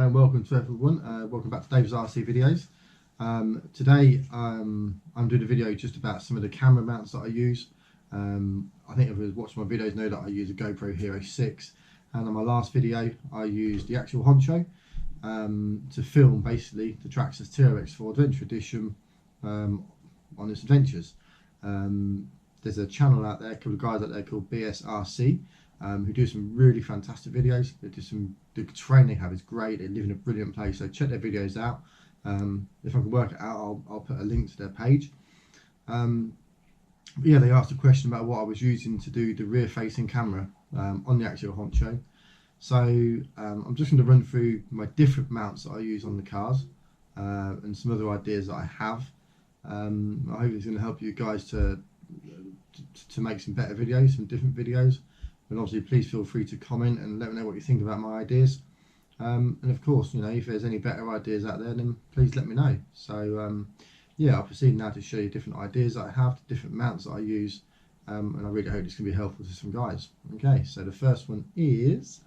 Hello and welcome to everyone. Welcome back to Dave's RC videos. Today I'm doing a video just about some of the camera mounts that I use. I think if you watched my videos know that I use a GoPro Hero 6, and on my last video I used the Axial Honcho to film basically the Traxxas TRX-4 Adventure Edition on its adventures. There's a channel out there, a couple of guys out there called BSRC, who do some really fantastic videos. They do the terrain they have is great. They live in a brilliant place, so check their videos out. If I can work it out, I'll put a link to their page. But yeah, they asked a question about what I was using to do the rear facing camera on the Axial Honcho. So I'm just going to run through my different mounts that I use on the cars and some other ideas that I have. I hope it's going to help you guys to make some better videos, some different videos. And obviously please feel free to comment and let me know what you think about my ideas. And of course, you know, if there's any better ideas out there, then please let me know. So yeah, I'll proceed now to show you different ideas that I have, different mounts that I use, and I really hope it's going to be helpful to some guys. Okay, so the first one is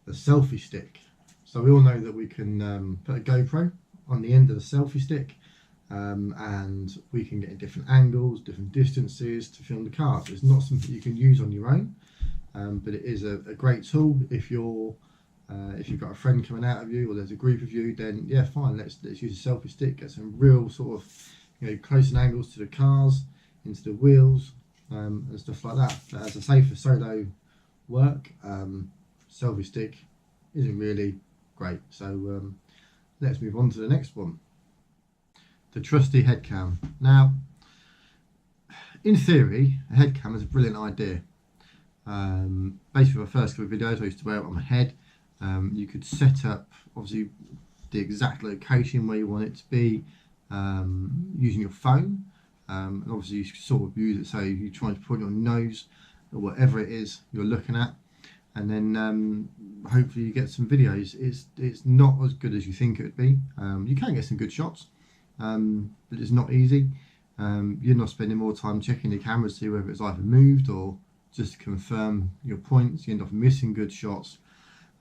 the selfie stick. So we all know that we can put a GoPro on the end of the selfie stick, and we can get in different angles, different distances to film the cars. It's not something you can use on your own, but it is a great tool if you're if you've got a friend coming out of you, or there's a group of you, then yeah, fine, let's use a selfie stick, get some real sort of, you know, close angles to the cars, into the wheels, and stuff like that. But as I say, for solo work, selfie stick isn't really great. So let's move on to the next one. The trusty head cam. Now, in theory, a head cam is a brilliant idea. Basically, my first couple of videos I used to wear it on my head. You could set up, obviously, the exact location where you want it to be using your phone. And obviously, you sort of use it so you're trying to put your nose or whatever it is you're looking at, and then hopefully you get some videos. It's not as good as you think it would be. You can get some good shots. But it's not easy. You're not spending more time checking the camera to see whether it's either moved or just to confirm your points. You end up missing good shots.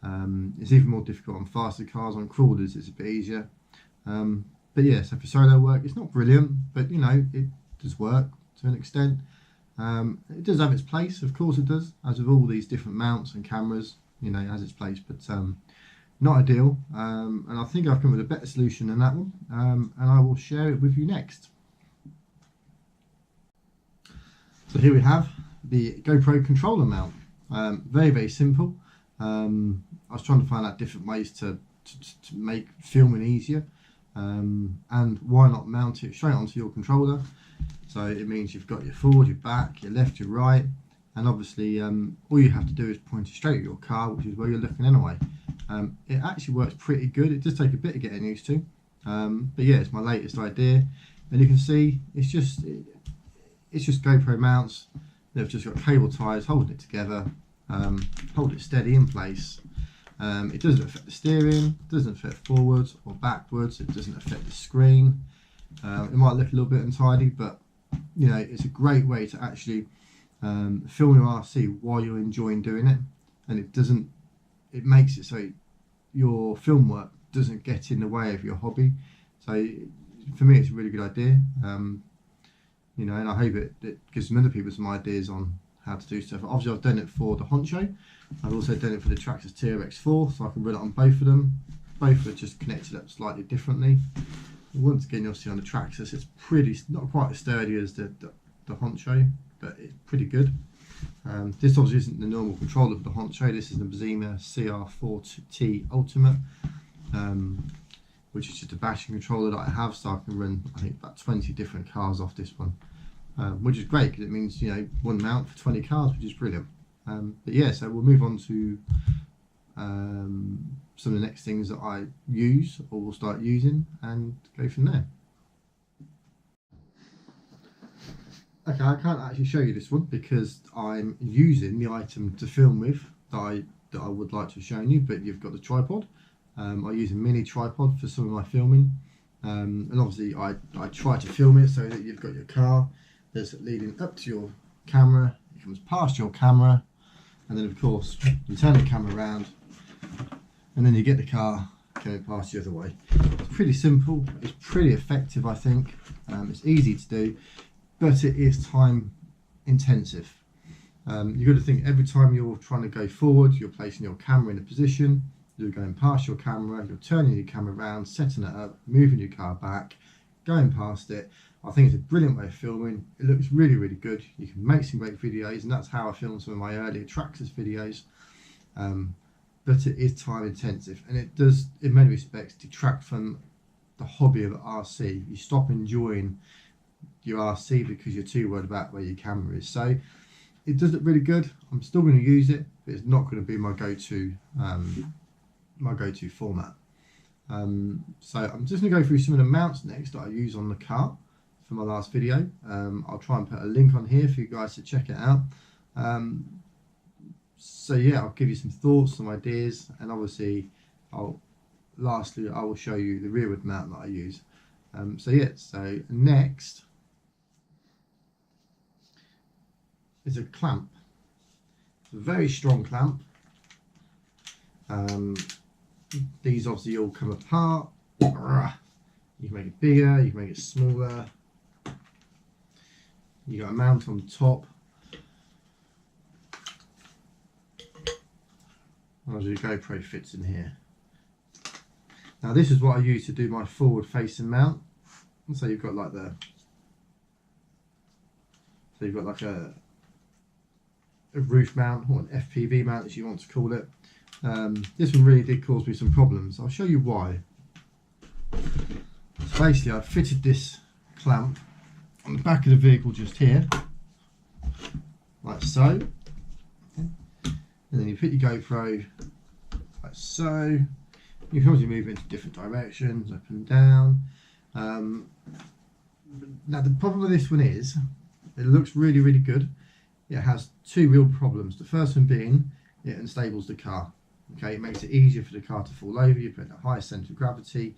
It's even more difficult on faster cars. On crawlers it's a bit easier. But yeah, so for solo work it's not brilliant, but you know, it does work to an extent. It does have its place, of course it does, as with all these different mounts and cameras, you know, it has its place, but not ideal, and I think I've come with a better solution than that one, and I will share it with you next. So here we have the GoPro controller mount. Very, very simple. I was trying to find out different ways to make filming easier, and why not mount it straight onto your controller. So it means you've got your forward, your back, your left, your right, and obviously all you have to do is point it straight at your car, which is where you're looking anyway. It actually works pretty good. It does take a bit of getting used to, but yeah, it's my latest idea, and you can see it's just GoPro mounts. They've just got cable ties holding it together, hold it steady in place. It doesn't affect the steering, doesn't affect forwards or backwards, it doesn't affect the screen. It might look a little bit untidy, but you know, it's a great way to actually film your RC while you're enjoying doing it, and it makes it so your film work doesn't get in the way of your hobby. So for me it's a really good idea, you know, and I hope it gives some other people some ideas on how to do stuff. Obviously I've done it for the Honcho, I've also done it for the Traxxas TRX-4, so I can run it on both of them. Both are just connected up slightly differently. Once again, you'll see on the Traxxas it's not quite as sturdy as the Honcho, but it's pretty good. This obviously isn't the normal controller for the Honcho. This is the Absima CR4T Ultimate, which is just a bashing controller that I have, so I can run, I think, about 20 different cars off this one, which is great because it means, you know, one mount for 20 cars, which is brilliant. But yeah, so we'll move on to some of the next things that I use or will start using and go from there. Okay, I can't actually show you this one because I'm using the item to film with that I would like to have shown you, but you've got the tripod. I use a mini tripod for some of my filming, and obviously I try to film it so that you've got your car that's leading up to your camera, it comes past your camera, and then of course you turn the camera around and then you get the car going past the other way. It's pretty simple, it's pretty effective, I think. It's easy to do, but it is time intensive. You've got to think every time you're trying to go forward, you're placing your camera in a position, you're going past your camera, you're turning your camera around, setting it up, moving your car back, going past it. I think it's a brilliant way of filming. It looks really, really good. You can make some great videos, and that's how I filmed some of my earlier Traxxas videos. But it is time intensive, and it does, in many respects, detract from the hobby of RC. You stop enjoying your RC because you're too worried about where your camera is. So it does look really good. I'm still going to use it, but it's not going to be my go-to format. So I'm just going to go through some of the mounts next that I use on the car for my last video. I'll try and put a link on here for you guys to check it out. So yeah, I'll give you some thoughts, some ideas, and obviously lastly I will show you the rearward mount that I use. So yeah, so next is a clamp. It's a very strong clamp. These obviously all come apart. You can make it bigger, you can make it smaller. You got a mount on the top. Obviously the GoPro fits in here. Now this is what I use to do my forward facing mount. So you've got like a roof mount, or an FPV mount as you want to call it. This one really did cause me some problems. I'll show you why. So basically I fitted this clamp on the back of the vehicle just here, like so. Okay. And then you put your GoPro like so. You can obviously move it into different directions, up and down. Now the problem with this one is, it looks really, really good. It has two real problems. The first one being, it unstables the car. Okay, it makes it easier for the car to fall over. You put in a higher centre of gravity.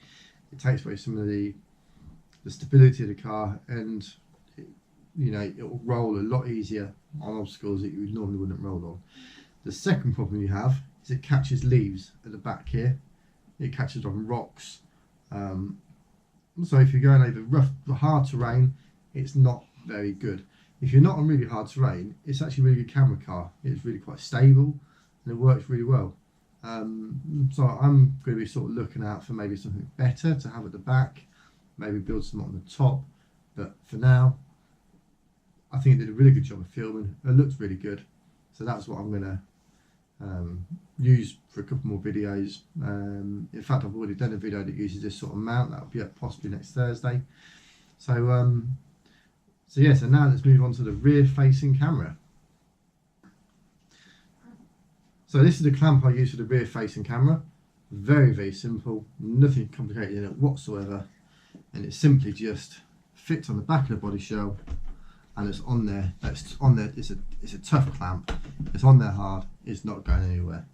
It takes away some of the stability of the car, and it will roll a lot easier on obstacles that you normally wouldn't roll on. The second problem you have is it catches leaves at the back here. It catches on rocks. So if you're going over rough, hard terrain, it's not very good. If you're not on really hard terrain, it's actually a really good camera car. It's really quite stable and it works really well. So I'm going to be sort of looking out for maybe something better to have at the back, maybe build some on the top. But for now, I think it did a really good job of filming. It looks really good. So that's what I'm going to use for a couple more videos. In fact, I've already done a video that uses this sort of mount. That'll be up possibly next Thursday. So so now let's move on to the rear facing camera. So this is the clamp I use for the rear facing camera. Very, very simple, nothing complicated in it whatsoever, and it simply just fits on the back of the body shell, and it's on there. It's a tough clamp. It's on there hard. It's not going anywhere.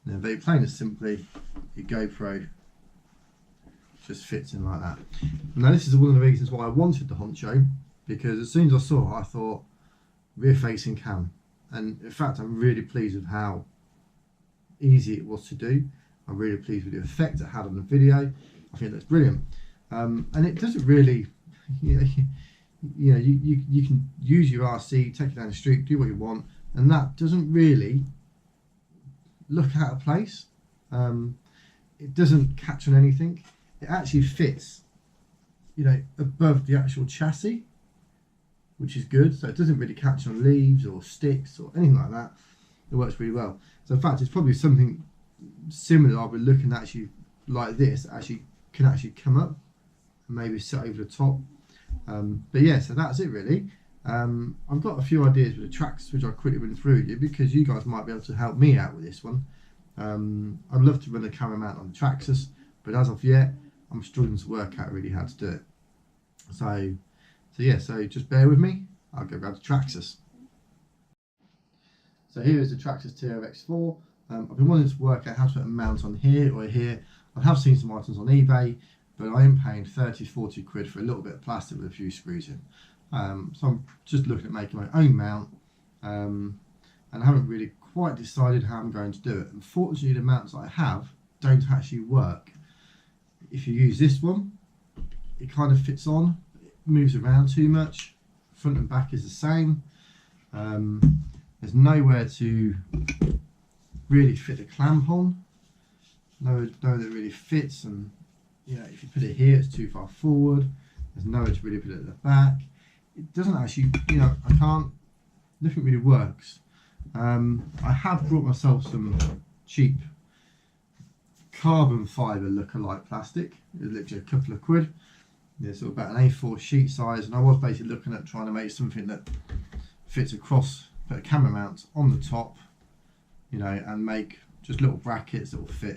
Now, very plain and simply, your GoPro just fits in like that. Now, this is one of the reasons why I wanted the Honcho, because as soon as I saw it, I thought rear-facing cam, and in fact, I'm really pleased with how easy it was to do. I'm really pleased with the effect it had on the video. I think that's brilliant, and it doesn't really, you can use your RC, take it down the street, do what you want, and that doesn't really look out of place. It doesn't catch on anything. It actually fits, above the actual chassis, which is good. So it doesn't really catch on leaves or sticks or anything like that. It works really well. So in fact, it's probably something similar I'll be looking at, actually like this, can actually come up and maybe sit over the top. But yeah, so that's it really. I've got a few ideas with the Traxxas which I'll quickly run through with you, because you guys might be able to help me out with this one. I'd love to run a camera mount on the Traxxas, but as of yet, I'm struggling to work out really how to do it. So just bear with me. I'll go grab the Traxxas. So here is the Traxxas TRX-4. I've been wanting to work out how to put a mount on here or here. I have seen some items on eBay, but I am paying 30-40 quid for a little bit of plastic with a few screws in. So I'm just looking at making my own mount, and I haven't really quite decided how I'm going to do it. Unfortunately, the mounts I have don't actually work. If you use this one, it kind of fits on, it moves around too much. Front and back is the same. There's nowhere to really fit the clamp on. Nowhere that really fits, and you know, if you put it here, it's too far forward. There's nowhere to really put it at the back. It doesn't actually, you know, nothing really works. I have brought myself some cheap carbon fibre look-alike plastic. It literally a couple of quid. It's sort of about an A4 sheet size, and I was basically looking at trying to make something that fits across, put a camera mount on the top, you know, and make just little brackets that will fit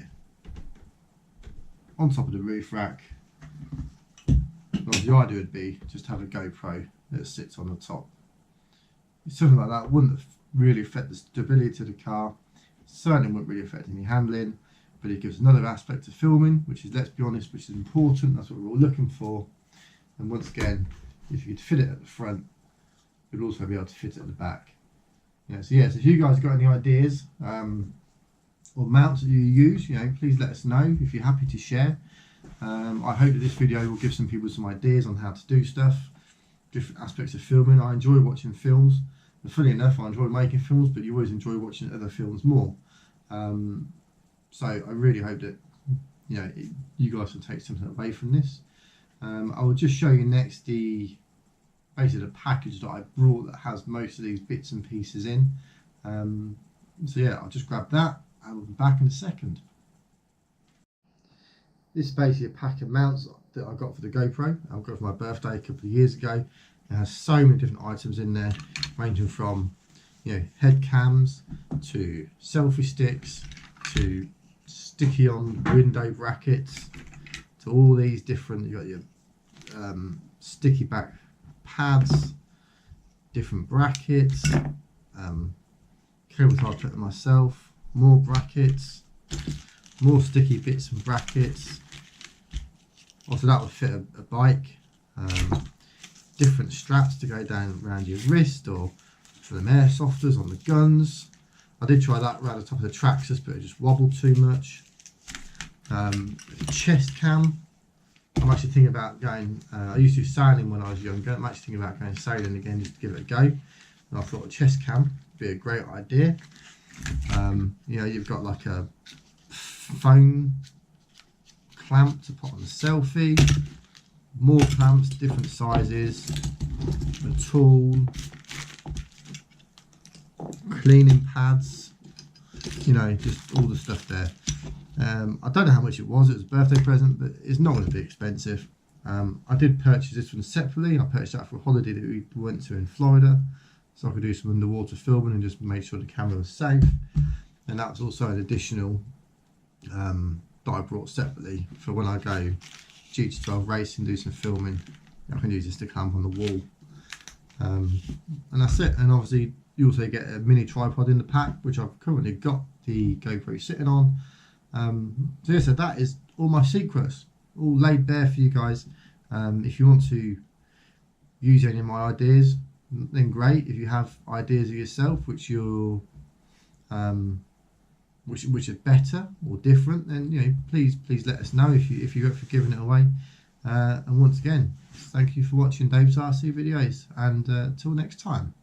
on top of the roof rack. Well, the idea would be just have a GoPro that sits on the top. Something like that wouldn't really affect the stability of the car, certainly wouldn't really affect any handling, but it gives another aspect to filming, which is, let's be honest, which is important. That's what we're all looking for. And once again, if you could fit it at the front, you'd also be able to fit it at the back. Yeah, so if you guys got any ideas or mounts that you use, you know, please let us know if you're happy to share. I hope that this video will give some people some ideas on how to do stuff, different aspects of filming. I enjoy watching films, and funny enough, I enjoy making films, but you always enjoy watching other films more. So I really hope that, you know, you guys will take something away from this. I will just show you next basically the package that I brought that has most of these bits and pieces in. So yeah, I'll just grab that and we'll be back in a second. This is basically a pack of mounts that I got for the GoPro. I got for my birthday a couple of years ago. It has so many different items in there, ranging from, you know, head cams to selfie sticks to sticky on window brackets to all these different. You got your sticky back pads, different brackets, cables I've put myself, more brackets, more sticky bits and brackets. Also, that would fit a bike. Different straps to go down around your wrist, or for them air softers on the guns. I did try that around the top of the Traxxas, but it just wobbled too much. Chest cam. I'm actually thinking about going, I used to do sailing when I was younger. I'm actually thinking about going sailing again just to give it a go. And I thought a chest cam would be a great idea. You know, you've got like a phone clamp to put on the selfie, more clamps, different sizes, a tool, cleaning pads, you know, just all the stuff there. I don't know how much it was a birthday present, but it's not going to be expensive. I did purchase this one separately. I purchased that for a holiday that we went to in Florida, so I could do some underwater filming and just make sure the camera was safe. And that was also an additional that I brought separately for when I go GT12 racing, do some filming. I can use this to clamp on the wall. And that's it. And obviously you also get a mini tripod in the pack, which I've currently got the GoPro sitting on. So yeah, so that is all my secrets, all laid bare for you guys. If you want to use any of my ideas, then great. If you have ideas of yourself which you're which are better or different, then, you know, please let us know if you're up for giving it away. And once again, thank you for watching Dave's RC videos, and till next time.